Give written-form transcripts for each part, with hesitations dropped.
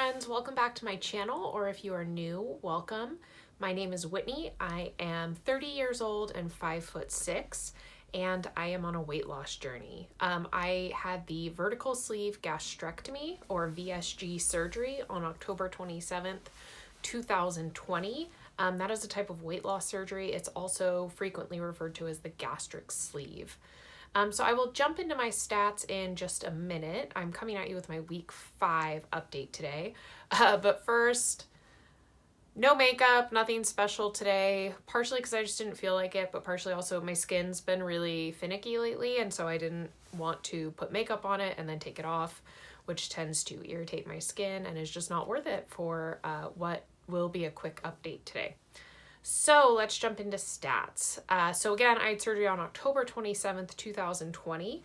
friends, welcome back to my channel, or if you are new, welcome. My name is Whitney. I am 30 years old and 5'6", and I am on a weight loss journey. I had the vertical sleeve gastrectomy, or VSG surgery, on October 27th, 2020. That is a type of weight loss surgery. It's also frequently referred to as the gastric sleeve. So I will jump into my stats in just a minute. I'm coming at you with my week 5 update today. But first, no makeup, nothing special today, partially because I just didn't feel like it, but partially also my skin's been really finicky lately, and so I didn't want to put makeup on it and then take it off, which tends to irritate my skin and is just not worth it for what will be a quick update today. So let's jump into stats. So again, I had surgery on October 27th, 2020.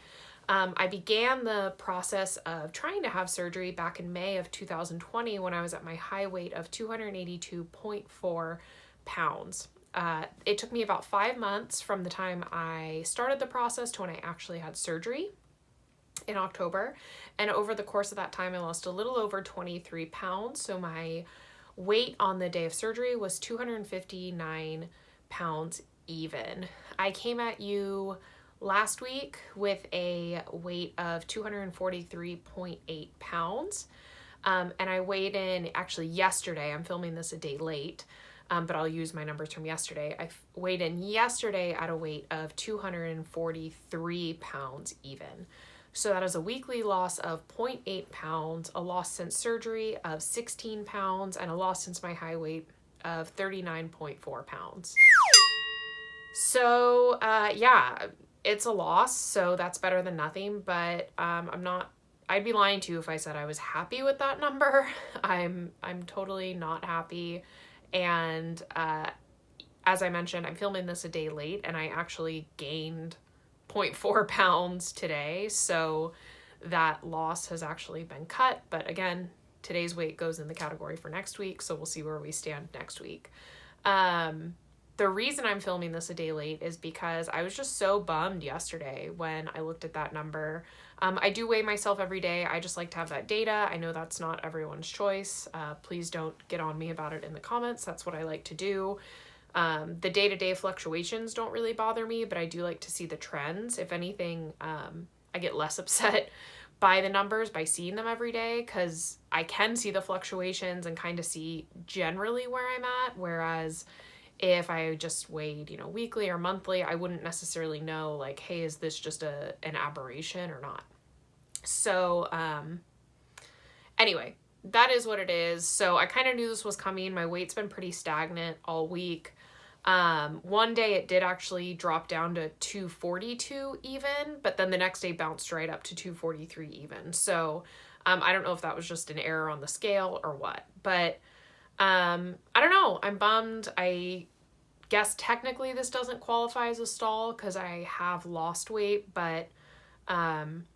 I began the process of trying to have surgery back in May of 2020 when I was at my high weight of 282.4 pounds. It took me about 5 months from the time I started the process to when I actually had surgery in October. And over the course of that time, I lost a little over 23 pounds. So my weight on the day of surgery was 259 pounds even. I came at you last week with a weight of 243.8 pounds. And I weighed in actually yesterday. I'm filming this a day late, but I'll use my numbers from yesterday. I weighed in yesterday at a weight of 243 pounds even. So that is a weekly loss of 0.8 pounds, a loss since surgery of 16 pounds, and a loss since my high weight of 39.4 pounds. So yeah, it's a loss, so that's better than nothing, but I'd be lying to you if I said I was happy with that number. I'm totally not happy, and as I mentioned, I'm filming this a day late, and I actually gained 0.4 pounds today, so that loss has actually been cut. But again, today's weight goes in the category for next week, so we'll see where we stand next week. The reason I'm filming this a day late is because I was just so bummed yesterday when I looked at that number. I do weigh myself every day. I just like to have that data. I know that's not everyone's choice. Please don't get on me about it in the comments. That's what I like to do. The day-to-day fluctuations don't really bother me, but I do like to see the trends. If anything, I get less upset by the numbers by seeing them every day, because I can see the fluctuations and kind of see generally where I'm at, whereas if I just weighed, weekly or monthly, I wouldn't necessarily know, like, hey, is this just an aberration or not? So anyway, that is what it is. So I kind of knew this was coming. My weight's been pretty stagnant all week. One day it did actually drop down to 242 even, but then the next day bounced right up to 243 even. So I don't know if that was just an error on the scale or what, but I don't know. I'm bummed. I guess technically this doesn't qualify as a stall because I have lost weight, but I'm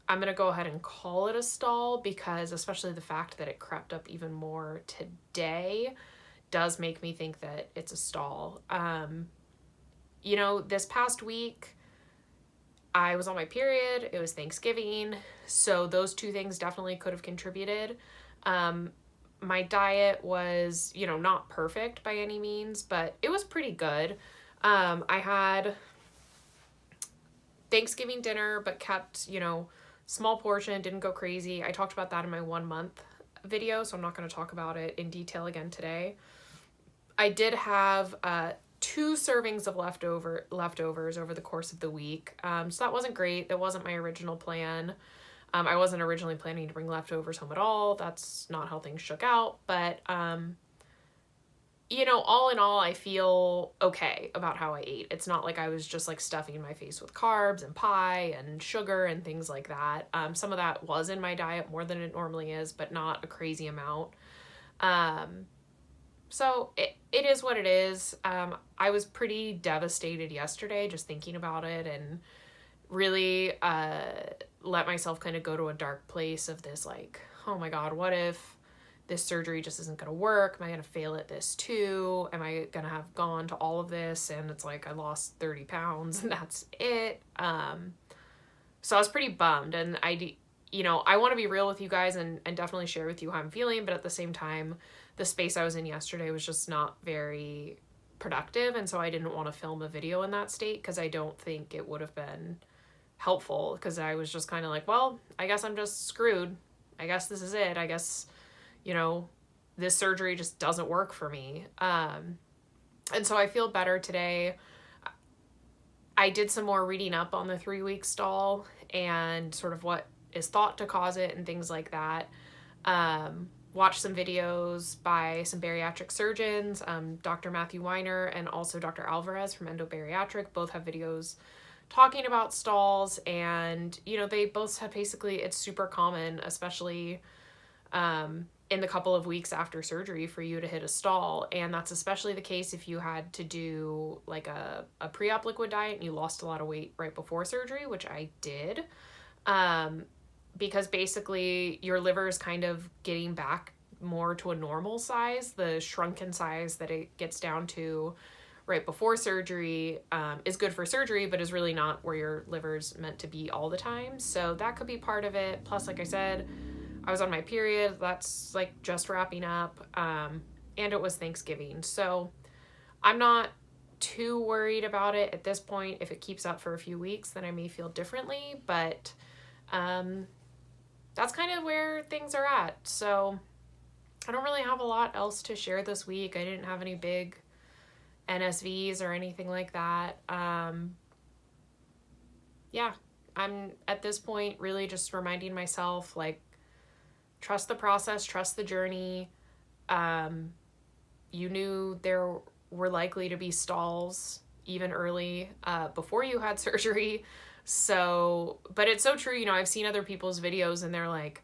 going to go ahead and call it a stall, because especially the fact that it crept up even more today does make me think that it's a stall. This past week I was on my period. It was Thanksgiving. So those two things definitely could have contributed. My diet was, not perfect by any means, but it was pretty good. I had Thanksgiving dinner, but kept, small portion, didn't go crazy. I talked about that in my 1 month video, so I'm not going to talk about it in detail again today. I did have 2 servings of leftovers over the course of the week. So that wasn't great. That wasn't my original plan. I wasn't originally planning to bring leftovers home at all. That's not how things shook out. But, all in all, I feel okay about how I ate. It's not like I was just like stuffing my face with carbs and pie and sugar and things like that. Some of that was in my diet more than it normally is, but not a crazy amount. So it is what it is. I was pretty devastated yesterday just thinking about it, and really let myself kind of go to a dark place of this, like, oh my God, what if this surgery just isn't going to work? Am I going to fail at this too? Am I going to have gone to all of this and it's like I lost 30 pounds and that's it? So I was pretty bummed, and you know, I want to be real with you guys and definitely share with you how I'm feeling, but at the same time, the space I was in yesterday was just not very productive, and so I didn't want to film a video in that state because I don't think it would have been helpful, because I was just kind of like, well, I guess I'm just screwed. I guess this is it. I guess, you know, this surgery just doesn't work for me. And so I feel better today. I did some more reading up on the 3-week stall and sort of what is thought to cause it and things like that. Watched some videos by some bariatric surgeons, Dr. Matthew Weiner and also Dr. Alvarez from Endobariatric. Both have videos talking about stalls, and, you know, they both have basically, it's super common, especially in the couple of weeks after surgery, for you to hit a stall. And that's especially the case if you had to do like a pre-op liquid diet and you lost a lot of weight right before surgery, which I did. Because basically your liver is kind of getting back more to a normal size. The shrunken size that it gets down to right before surgery is good for surgery, but is really not where your liver's meant to be all the time. So that could be part of it. Plus, like I said, I was on my period. That's like just wrapping up. And it was Thanksgiving. So I'm not too worried about it at this point. If it keeps up for a few weeks, then I may feel differently, but that's kind of where things are at. So I don't really have a lot else to share this week. I didn't have any big NSVs or anything like that. Yeah, I'm at this point really just reminding myself, like, trust the process, trust the journey. You knew there were likely to be stalls even early before you had surgery. So, but it's so true. You know, I've seen other people's videos and they're like,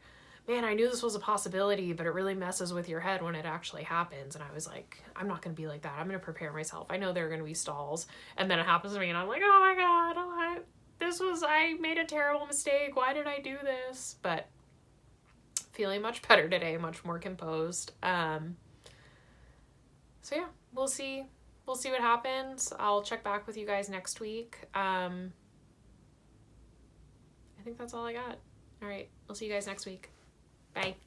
man, I knew this was a possibility, but it really messes with your head when it actually happens. And I was like, I'm not going to be like that. I'm going to prepare myself. I know there are going to be stalls. And then it happens to me and I'm like, oh my God, I made a terrible mistake. Why did I do this? But feeling much better today, much more composed. So yeah, we'll see what happens. I'll check back with you guys next week. I think that's all I got. All right, we'll see you guys next week. Bye.